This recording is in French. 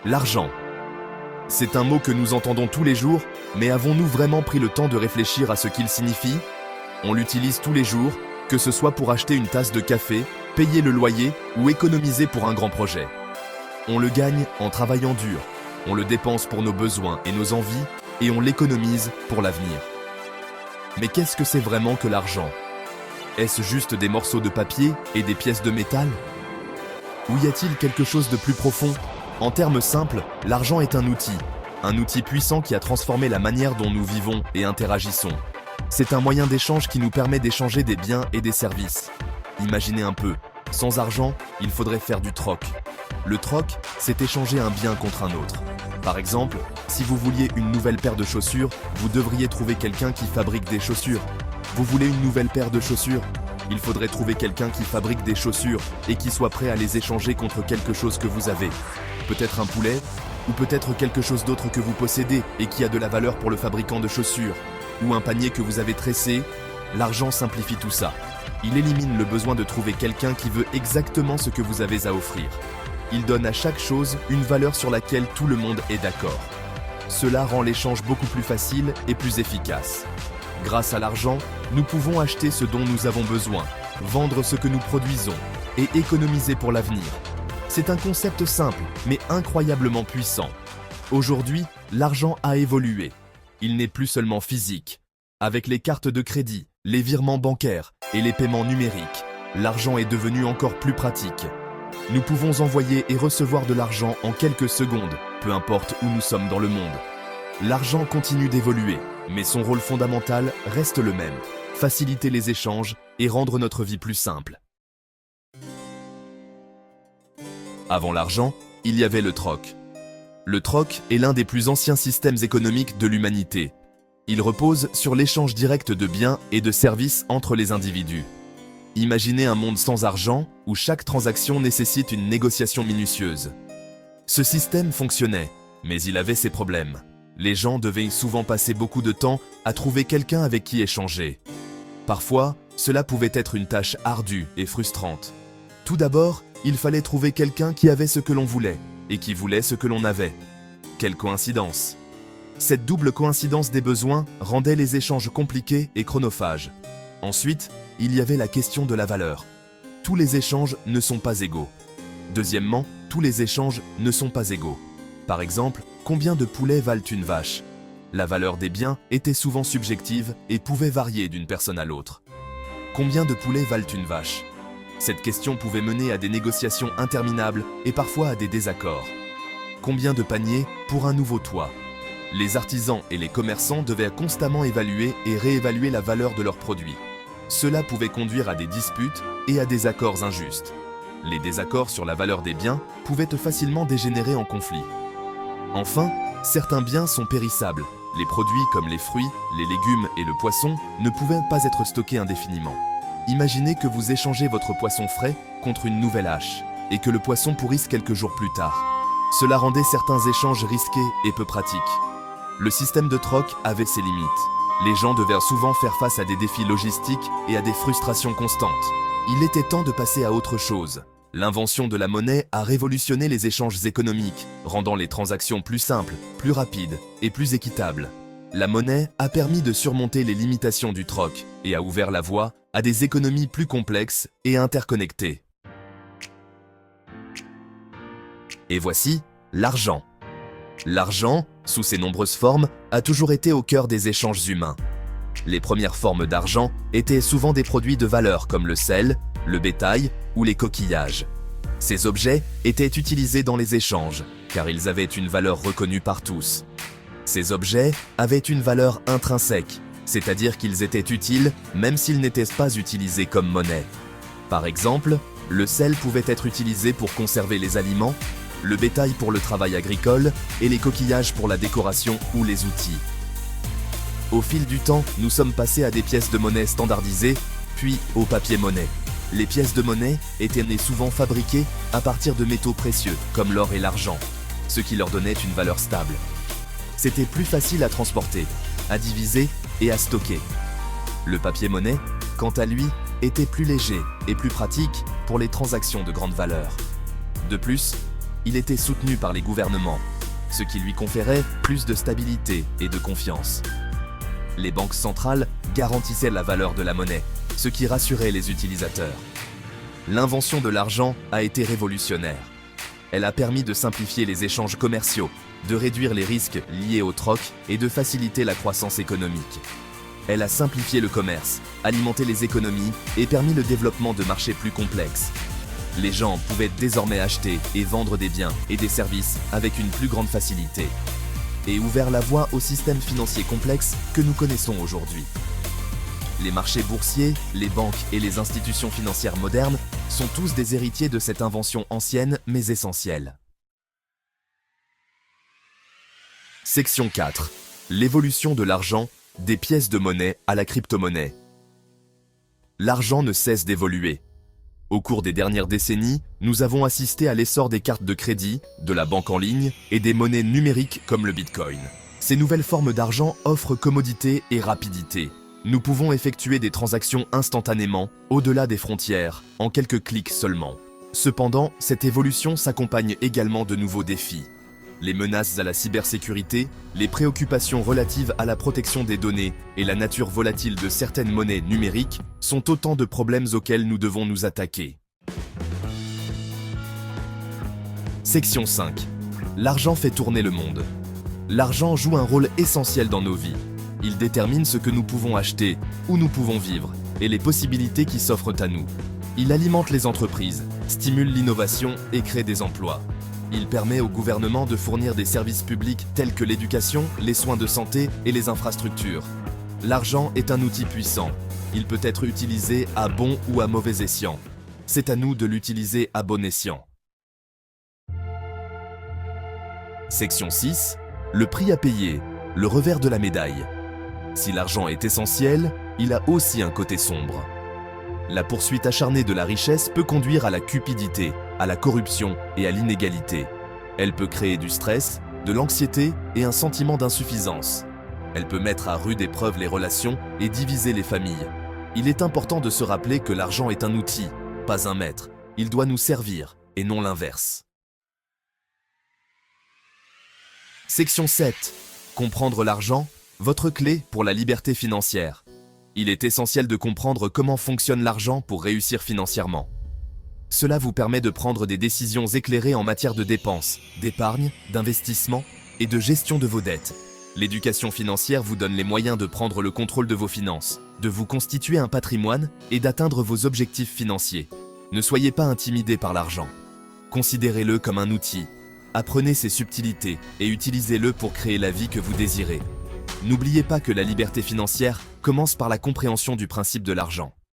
L'argent. C'est un mot que nous entendons tous les jours, mais avons-nous vraiment pris le temps de réfléchir à ce qu'il signifie? On l'utilise tous les jours, que ce soit pour acheter une tasse de café, payer le loyer ou économiser pour un grand projet. On le gagne en travaillant dur, on le dépense pour nos besoins et nos envies, et on l'économise pour l'avenir. Mais qu'est-ce que c'est vraiment que l'argent? Est-ce juste des morceaux de papier et des pièces de métal? Ou y a-t-il quelque chose de plus profond? En termes simples, l'argent est un outil puissant qui a transformé la manière dont nous vivons et interagissons. C'est un moyen d'échange qui nous permet d'échanger des biens et des services. Imaginez un peu, sans argent, il faudrait faire du troc. Le troc, c'est échanger un bien contre un autre. Par exemple, si vous vouliez une nouvelle paire de chaussures, vous devriez trouver quelqu'un qui fabrique des chaussures. Vous voulez une nouvelle paire de chaussures? Il faudrait trouver quelqu'un qui fabrique des chaussures et qui soit prêt à les échanger contre quelque chose que vous avez. Peut-être un poulet, ou peut-être quelque chose d'autre que vous possédez et qui a de la valeur pour le fabricant de chaussures, ou un panier que vous avez tressé. L'argent simplifie tout ça. Il élimine le besoin de trouver quelqu'un qui veut exactement ce que vous avez à offrir. Il donne à chaque chose une valeur sur laquelle tout le monde est d'accord. Cela rend l'échange beaucoup plus facile et plus efficace. Grâce à l'argent, nous pouvons acheter ce dont nous avons besoin, vendre ce que nous produisons et économiser pour l'avenir. C'est un concept simple, mais incroyablement puissant. Aujourd'hui, l'argent a évolué. Il n'est plus seulement physique. Avec les cartes de crédit, les virements bancaires et les paiements numériques, l'argent est devenu encore plus pratique. Nous pouvons envoyer et recevoir de l'argent en quelques secondes, peu importe où nous sommes dans le monde. L'argent continue d'évoluer, mais son rôle fondamental reste le même: faciliter les échanges et rendre notre vie plus simple. Avant l'argent, il y avait le troc. Le troc est l'un des plus anciens systèmes économiques de l'humanité. Il repose sur l'échange direct de biens et de services entre les individus. Imaginez un monde sans argent, où chaque transaction nécessite une négociation minutieuse. Ce système fonctionnait, mais il avait ses problèmes. Les gens devaient souvent passer beaucoup de temps à trouver quelqu'un avec qui échanger. Parfois, cela pouvait être une tâche ardue et frustrante. Tout d'abord, il fallait trouver quelqu'un qui avait ce que l'on voulait, et qui voulait ce que l'on avait. Quelle coïncidence! Cette double coïncidence des besoins rendait les échanges compliqués et chronophages. Ensuite, il y avait la question de la valeur. Tous les échanges ne sont pas égaux. Deuxièmement, tous les échanges ne sont pas égaux. Par exemple, combien de poulets valent une vache? La valeur des biens était souvent subjective et pouvait varier d'une personne à l'autre. Combien de poulets valent une vache? Cette question pouvait mener à des négociations interminables et parfois à des désaccords. Combien de paniers pour un nouveau toit? Les artisans et les commerçants devaient constamment évaluer et réévaluer la valeur de leurs produits. Cela pouvait conduire à des disputes et à des accords injustes. Les désaccords sur la valeur des biens pouvaient facilement dégénérer en conflit. Enfin, certains biens sont périssables. Les produits comme les fruits, les légumes et le poisson ne pouvaient pas être stockés indéfiniment. Imaginez que vous échangez votre poisson frais contre une nouvelle hache et que le poisson pourrisse quelques jours plus tard. Cela rendait certains échanges risqués et peu pratiques. Le système de troc avait ses limites. Les gens devaient souvent faire face à des défis logistiques et à des frustrations constantes. Il était temps de passer à autre chose. L'invention de la monnaie a révolutionné les échanges économiques, rendant les transactions plus simples, plus rapides et plus équitables. La monnaie a permis de surmonter les limitations du troc et a ouvert la voie à des économies plus complexes et interconnectées. Et voici l'argent. L'argent, sous ses nombreuses formes, a toujours été au cœur des échanges humains. Les premières formes d'argent étaient souvent des produits de valeur comme le sel, le bétail ou les coquillages. Ces objets étaient utilisés dans les échanges, car ils avaient une valeur reconnue par tous. Ces objets avaient une valeur intrinsèque, c'est-à-dire qu'ils étaient utiles même s'ils n'étaient pas utilisés comme monnaie. Par exemple, le sel pouvait être utilisé pour conserver les aliments, le bétail pour le travail agricole et les coquillages pour la décoration ou les outils. Au fil du temps, nous sommes passés à des pièces de monnaie standardisées, puis au papier-monnaie. Les pièces de monnaie étaient souvent fabriquées à partir de métaux précieux, comme l'or et l'argent, ce qui leur donnait une valeur stable. C'était plus facile à transporter, à diviser et à stocker. Le papier-monnaie, quant à lui, était plus léger et plus pratique pour les transactions de grande valeur. De plus, il était soutenu par les gouvernements, ce qui lui conférait plus de stabilité et de confiance. Les banques centrales garantissaient la valeur de la monnaie, ce qui rassurait les utilisateurs. L'invention de l'argent a été révolutionnaire. Elle a permis de simplifier les échanges commerciaux, de réduire les risques liés au troc et de faciliter la croissance économique. Elle a simplifié le commerce, alimenté les économies et permis le développement de marchés plus complexes. Les gens pouvaient désormais acheter et vendre des biens et des services avec une plus grande facilité, et ouvert la voie au système financier complexe que nous connaissons aujourd'hui. Les marchés boursiers, les banques et les institutions financières modernes sont tous des héritiers de cette invention ancienne mais essentielle. Section 4. L'évolution de l'argent, des pièces de monnaie à la crypto-monnaie. L'argent ne cesse d'évoluer. Au cours des dernières décennies, nous avons assisté à l'essor des cartes de crédit, de la banque en ligne et des monnaies numériques comme le Bitcoin. Ces nouvelles formes d'argent offrent commodité et rapidité. Nous pouvons effectuer des transactions instantanément, au-delà des frontières, en quelques clics seulement. Cependant, cette évolution s'accompagne également de nouveaux défis. Les menaces à la cybersécurité, les préoccupations relatives à la protection des données et la nature volatile de certaines monnaies numériques sont autant de problèmes auxquels nous devons nous attaquer. Section 5. L'argent fait tourner le monde. L'argent joue un rôle essentiel dans nos vies. Il détermine ce que nous pouvons acheter, où nous pouvons vivre, et les possibilités qui s'offrent à nous. Il alimente les entreprises, stimule l'innovation et crée des emplois. Il permet au gouvernement de fournir des services publics tels que l'éducation, les soins de santé et les infrastructures. L'argent est un outil puissant. Il peut être utilisé à bon ou à mauvais escient. C'est à nous de l'utiliser à bon escient. Section 6. Le prix à payer, le revers de la médaille. Si l'argent est essentiel, il a aussi un côté sombre. La poursuite acharnée de la richesse peut conduire à la cupidité, à la corruption et à l'inégalité. Elle peut créer du stress, de l'anxiété et un sentiment d'insuffisance. Elle peut mettre à rude épreuve les relations et diviser les familles. Il est important de se rappeler que l'argent est un outil, pas un maître. Il doit nous servir et non l'inverse. Section 7. Comprendre l'argent, votre clé pour la liberté financière. Il est essentiel de comprendre comment fonctionne l'argent pour réussir financièrement. Cela vous permet de prendre des décisions éclairées en matière de dépenses, d'épargne, d'investissement et de gestion de vos dettes. L'éducation financière vous donne les moyens de prendre le contrôle de vos finances, de vous constituer un patrimoine et d'atteindre vos objectifs financiers. Ne soyez pas intimidé par l'argent. Considérez-le comme un outil. Apprenez ses subtilités et utilisez-le pour créer la vie que vous désirez. N'oubliez pas que la liberté financière commence par la compréhension du principe de l'argent.